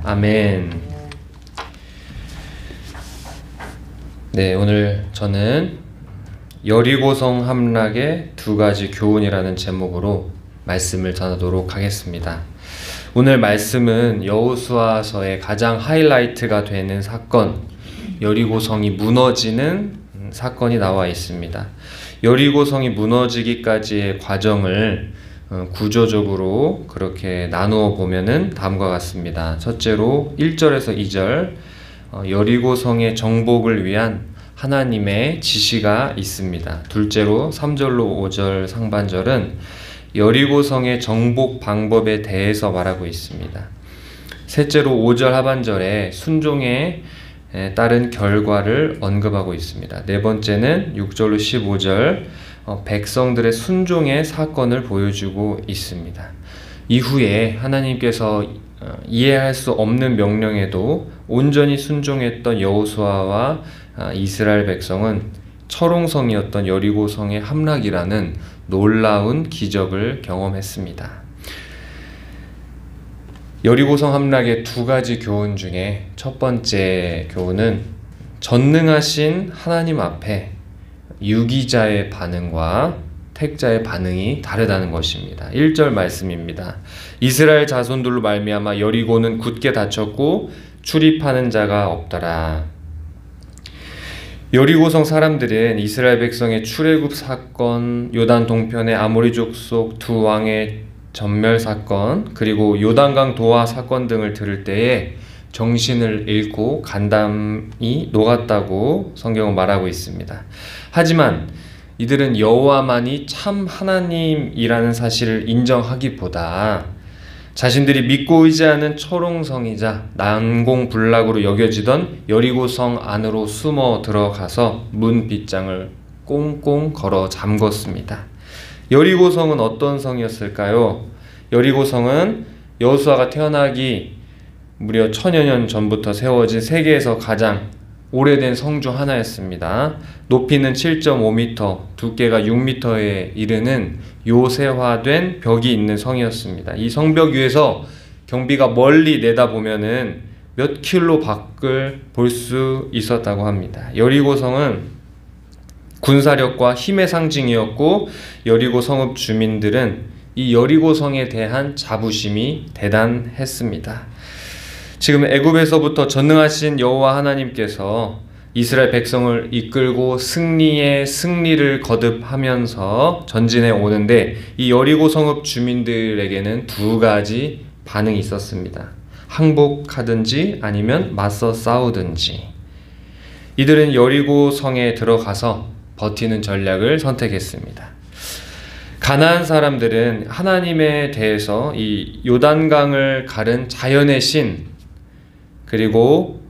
아멘. 네, 오늘 저는 여리고성 함락의 두 가지 교훈이라는 제목으로 말씀을 전하도록 하겠습니다. 오늘 말씀은 여호수아서의 가장 하이라이트가 되는 사건, 여리고성이 무너지는 사건이 나와 있습니다. 여리고성이 무너지기까지의 과정을 구조적으로 그렇게 나누어 보면은 다음과 같습니다. 첫째로 1절에서 2절, 여리고성의 정복을 위한 하나님의 지시가 있습니다. 둘째로 3절로 5절 상반절은 여리고성의 정복 방법에 대해서 말하고 있습니다. 셋째로 5절 하반절에 순종에 따른 결과를 언급하고 있습니다. 네 번째는 6절로 15절 백성들의 순종의 사건을 보여주고 있습니다. 이후에 하나님께서 이해할 수 없는 명령에도 온전히 순종했던 여호수아와 이스라엘 백성은 철옹성이었던 여리고성의 함락이라는 놀라운 기적을 경험했습니다. 여리고성 함락의 두 가지 교훈 중에 첫 번째 교훈은 전능하신 하나님 앞에 유기자의 반응과 택자의 반응이 다르다는 것입니다. 1절 말씀입니다. 이스라엘 자손들로 말미암아 여리고는 굳게 닫혔고 출입하는 자가 없더라. 여리고성 사람들은 이스라엘 백성의 출애굽 사건, 요단 동편의 아모리 족속 두 왕의 전멸 사건, 그리고 요단강 도하 사건 등을 들을 때에 정신을 잃고 간담이 녹았다고 성경은 말하고 있습니다. 하지만 이들은 여호와만이 참 하나님이라는 사실을 인정하기보다 자신들이 믿고 의지하는 철옹성이자 난공불락으로 여겨지던 여리고성 안으로 숨어 들어가서 문 빗장을 꽁꽁 걸어 잠궜습니다. 여리고성은 어떤 성이었을까요? 여리고성은 여호수아가 태어나기 무려 1000여 년 전부터 세워진 세계에서 가장 오래된 성 중 하나였습니다. 높이는 7.5m, 두께가 6m에 이르는 요새화된 벽이 있는 성이었습니다. 이 성벽 위에서 경비가 멀리 내다보면은 몇 킬로 밖을 볼 수 있었다고 합니다. 여리고성은 군사력과 힘의 상징이었고 여리고 성읍 주민들은 이 여리고성에 대한 자부심이 대단했습니다. 지금 애굽에서부터 전능하신 여호와 하나님께서 이스라엘 백성을 이끌고 승리의 승리를 거듭하면서 전진해 오는데 이 여리고 성읍 주민들에게는 두 가지 반응이 있었습니다. 항복하든지 아니면 맞서 싸우든지. 이들은 여리고 성에 들어가서 버티는 전략을 선택했습니다. 가나안 사람들은 하나님에 대해서 이 요단강을 가른 자연의 신, 그리고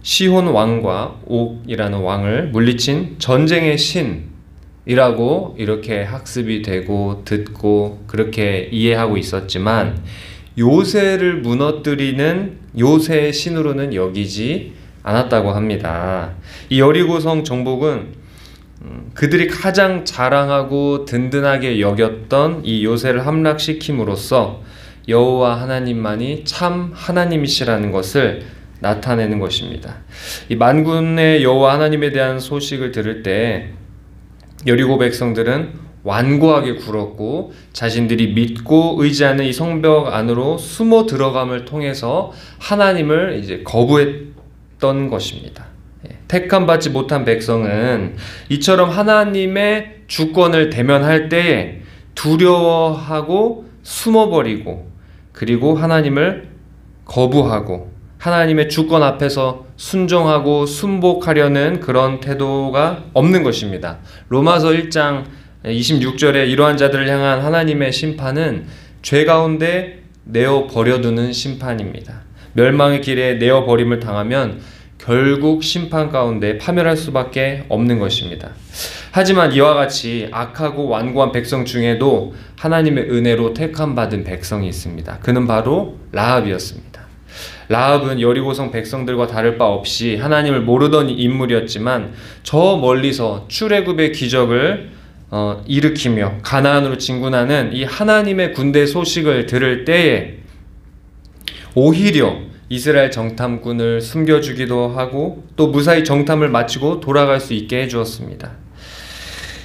시혼 왕과 옥이라는 왕을 물리친 전쟁의 신이라고 이렇게 학습이 되고 듣고 그렇게 이해하고 있었지만 요새를 무너뜨리는 요새의 신으로는 여기지 않았다고 합니다. 이 여리고성 정복은 그들이 가장 자랑하고 든든하게 여겼던 이 요새를 함락시킴으로써 여호와 하나님만이 참 하나님이시라는 것을 나타내는 것입니다. 이 만군의 여호와 하나님에 대한 소식을 들을 때 여리고 백성들은 완고하게 굴었고 자신들이 믿고 의지하는 이 성벽 안으로 숨어 들어감을 통해서 하나님을 이제 거부했던 것입니다. 택함 받지 못한 백성은 이처럼 하나님의 주권을 대면할 때에 두려워하고 숨어버리고 그리고 하나님을 거부하고 하나님의 주권 앞에서 순종하고 순복하려는 그런 태도가 없는 것입니다. 로마서 1장 26절에 이러한 자들을 향한 하나님의 심판은 죄 가운데 내어 버려두는 심판입니다. 멸망의 길에 내어 버림을 당하면 결국 심판 가운데 파멸할 수밖에 없는 것입니다. 하지만 이와 같이 악하고 완고한 백성 중에도 하나님의 은혜로 택함받은 백성이 있습니다. 그는 바로 라합이었습니다. 라합은 여리고성 백성들과 다를 바 없이 하나님을 모르던 인물이었지만 저 멀리서 출애굽의 기적을 일으키며 가나안으로 진군하는 이 하나님의 군대 소식을 들을 때에 오히려 이스라엘 정탐꾼을 숨겨주기도 하고 또 무사히 정탐을 마치고 돌아갈 수 있게 해주었습니다.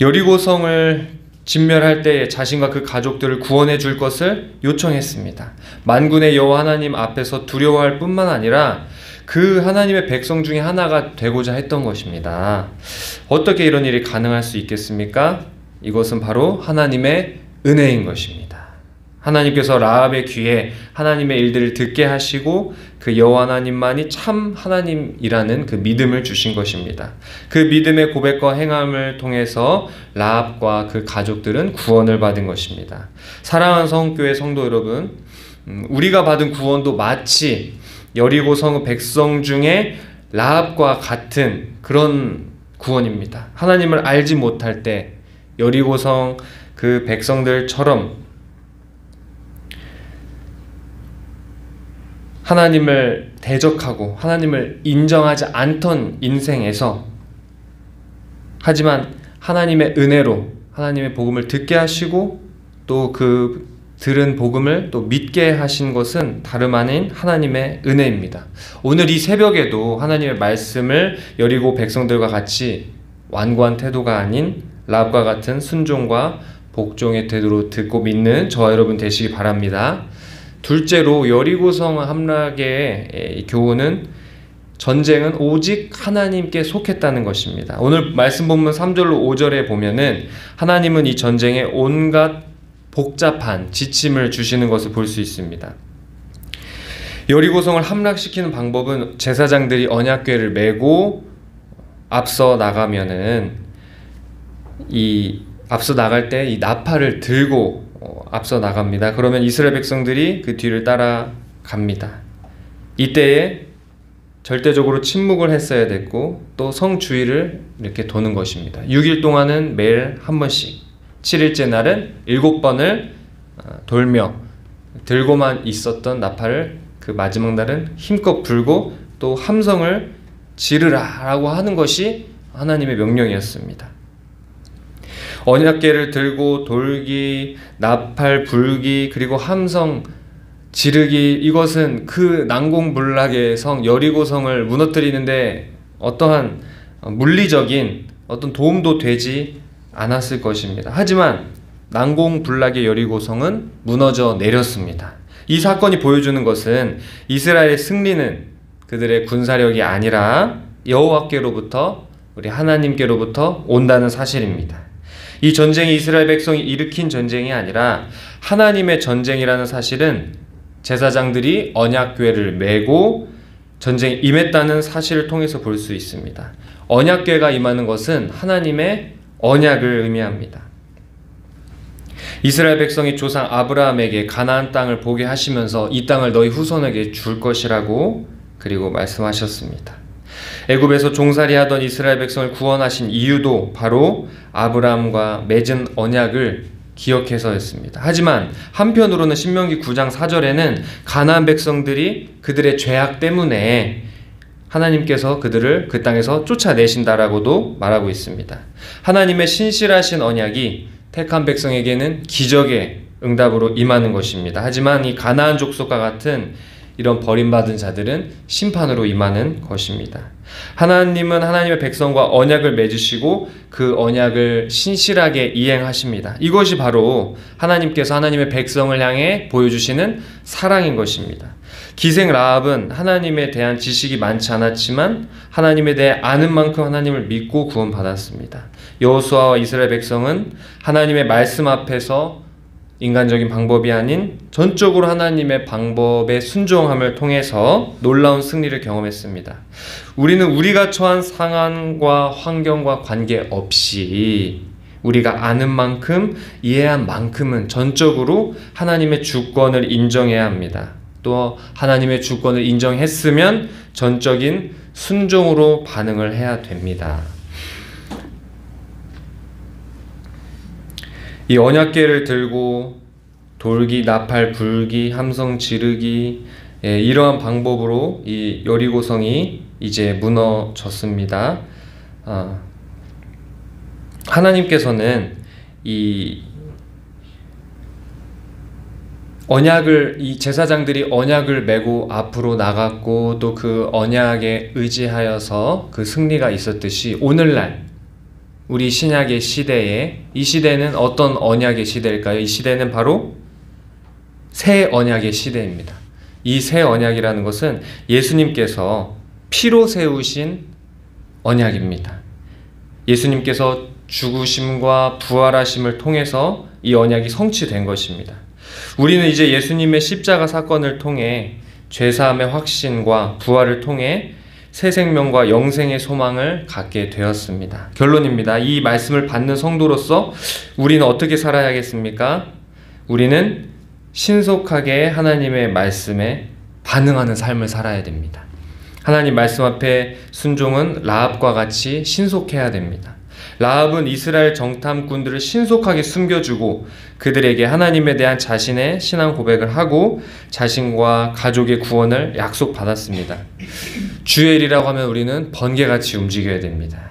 여리고성을 진멸할 때에 자신과 그 가족들을 구원해 줄 것을 요청했습니다. 만군의 여호와 하나님 앞에서 두려워할 뿐만 아니라 그 하나님의 백성 중에 하나가 되고자 했던 것입니다. 어떻게 이런 일이 가능할 수 있겠습니까? 이것은 바로 하나님의 은혜인 것입니다. 하나님께서 라합의 귀에 하나님의 일들을 듣게 하시고 그 여호와 하나님만이 참 하나님이라는 그 믿음을 주신 것입니다. 그 믿음의 고백과 행함을 통해서 라합과 그 가족들은 구원을 받은 것입니다. 사랑하는 성교회 성도 여러분, 우리가 받은 구원도 마치 여리고 성 백성 중에 라합과 같은 그런 구원입니다. 하나님을 알지 못할 때 여리고 성 그 백성들처럼 하나님을 대적하고 하나님을 인정하지 않던 인생에서 하지만 하나님의 은혜로 하나님의 복음을 듣게 하시고 또 그 들은 복음을 또 믿게 하신 것은 다름 아닌 하나님의 은혜입니다. 오늘 이 새벽에도 하나님의 말씀을 여리고 백성들과 같이 완고한 태도가 아닌 라합과 같은 순종과 복종의 태도로 듣고 믿는 저와 여러분 되시기 바랍니다. 둘째로 여리고성 함락의 교훈은 전쟁은 오직 하나님께 속했다는 것입니다. 오늘 말씀 본문 3절로 5절에 보면은 하나님은 이 전쟁에 온갖 복잡한 지침을 주시는 것을 볼 수 있습니다. 여리고성을 함락시키는 방법은 제사장들이 언약궤를 메고 앞서 나가면은 앞서 나갈 때 이 나팔을 들고 앞서 나갑니다. 그러면 이스라엘 백성들이 그 뒤를 따라갑니다. 이때에 절대적으로 침묵을 했어야 됐고 또 성 주위를 이렇게 도는 것입니다. 6일 동안은 매일 한 번씩, 7일째 날은 7번을 돌며 들고만 있었던 나팔을 그 마지막 날은 힘껏 불고 또 함성을 지르라라고 하는 것이 하나님의 명령이었습니다. 언약궤를 들고 돌기, 나팔 불기, 그리고 함성 지르기, 이것은 그 난공불락의 성 여리고성을 무너뜨리는데 어떠한 물리적인 어떤 도움도 되지 않았을 것입니다. 하지만 난공불락의 여리고성은 무너져 내렸습니다. 이 사건이 보여주는 것은 이스라엘의 승리는 그들의 군사력이 아니라 여호와께로부터, 우리 하나님께로부터 온다는 사실입니다. 이 전쟁이 이스라엘 백성이 일으킨 전쟁이 아니라 하나님의 전쟁이라는 사실은 제사장들이 언약궤를 메고 전쟁에 임했다는 사실을 통해서 볼 수 있습니다. 언약궤가 임하는 것은 하나님의 언약을 의미합니다. 이스라엘 백성이 조상 아브라함에게 가나안 땅을 보게 하시면서 이 땅을 너희 후손에게 줄 것이라고 그리고 말씀하셨습니다. 애굽에서 종살이하던 이스라엘 백성을 구원하신 이유도 바로 아브라함과 맺은 언약을 기억해서였습니다. 하지만 한편으로는 신명기 9장 4절에는 가나안 백성들이 그들의 죄악 때문에 하나님께서 그들을 그 땅에서 쫓아내신다라고도 말하고 있습니다. 하나님의 신실하신 언약이 택한 백성에게는 기적의 응답으로 임하는 것입니다. 하지만 이 가나안 족속과 같은 이런 버림받은 자들은 심판으로 임하는 것입니다. 하나님은 하나님의 백성과 언약을 맺으시고 그 언약을 신실하게 이행하십니다. 이것이 바로 하나님께서 하나님의 백성을 향해 보여주시는 사랑인 것입니다. 기생 라합은 하나님에 대한 지식이 많지 않았지만 하나님에 대해 아는 만큼 하나님을 믿고 구원받았습니다. 여호수아와 이스라엘 백성은 하나님의 말씀 앞에서 인간적인 방법이 아닌 전적으로 하나님의 방법에 순종함을 통해서 놀라운 승리를 경험했습니다. 우리는 우리가 처한 상황과 환경과 관계없이 우리가 아는 만큼 이해한 만큼은 전적으로 하나님의 주권을 인정해야 합니다. 또 하나님의 주권을 인정했으면 전적인 순종으로 반응을 해야 됩니다. 이 언약궤를 들고 돌기, 나팔 불기, 함성 지르기, 이러한 방법으로 이 여리고성이 이제 무너졌습니다. 하나님께서는 이 이 제사장들이 언약을 메고 앞으로 나갔고 또 그 언약에 의지하여서 그 승리가 있었듯이 오늘날 우리 신약의 시대에, 이 시대는 어떤 언약의 시대일까요? 이 시대는 바로 새 언약의 시대입니다. 이 새 언약이라는 것은 예수님께서 피로 세우신 언약입니다. 예수님께서 죽으심과 부활하심을 통해서 이 언약이 성취된 것입니다. 우리는 이제 예수님의 십자가 사건을 통해 죄사함의 확신과 부활을 통해 새 생명과 영생의 소망을 갖게 되었습니다. 결론입니다. 이 말씀을 받는 성도로서 우리는 어떻게 살아야겠습니까? 우리는 신속하게 하나님의 말씀에 반응하는 삶을 살아야 됩니다. 하나님 말씀 앞에 순종은 라합과 같이 신속해야 됩니다. 라합은 이스라엘 정탐꾼들을 신속하게 숨겨주고 그들에게 하나님에 대한 자신의 신앙 고백을 하고 자신과 가족의 구원을 약속받았습니다. 주의 일이라고 하면 우리는 번개같이 움직여야 됩니다.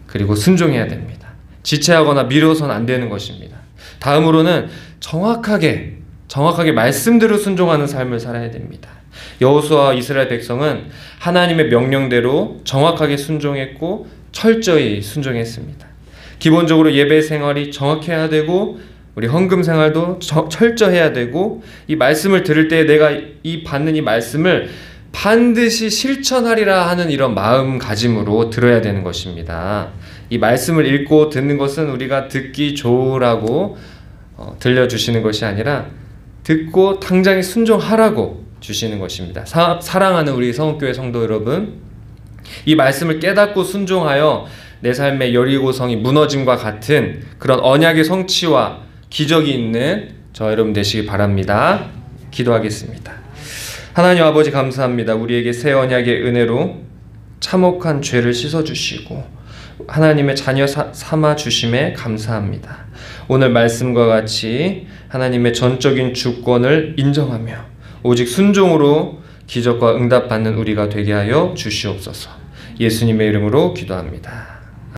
그리고 순종해야 됩니다. 지체하거나 미뤄서는 안 되는 것입니다. 다음으로는 정확하게 말씀대로 순종하는 삶을 살아야 됩니다. 여호수아와 이스라엘 백성은 하나님의 명령대로 정확하게 순종했고 철저히 순종했습니다. 기본적으로 예배 생활이 정확해야 되고 우리 헌금 생활도 철저해야 되고 이 말씀을 들을 때 내가 받는 이 말씀을 반드시 실천하리라 하는 이런 마음가짐으로 들어야 되는 것입니다. 이 말씀을 읽고 듣는 것은 우리가 듣기 좋으라고 들려주시는 것이 아니라 듣고 당장에 순종하라고 주시는 것입니다. 사랑하는 우리 성읍교회 성도 여러분, 이 말씀을 깨닫고 순종하여 내 삶의 여리고성이 무너짐과 같은 그런 언약의 성취와 기적이 있는 저 여러분 되시기 바랍니다. 기도하겠습니다. 하나님 아버지 감사합니다. 우리에게 새 언약의 은혜로 참혹한 죄를 씻어주시고 하나님의 자녀 삼아주심에 감사합니다. 오늘 말씀과 같이 하나님의 전적인 주권을 인정하며 오직 순종으로 기적과 응답받는 우리가 되게 하여 주시옵소서. 예수님의 이름으로 기도합니다.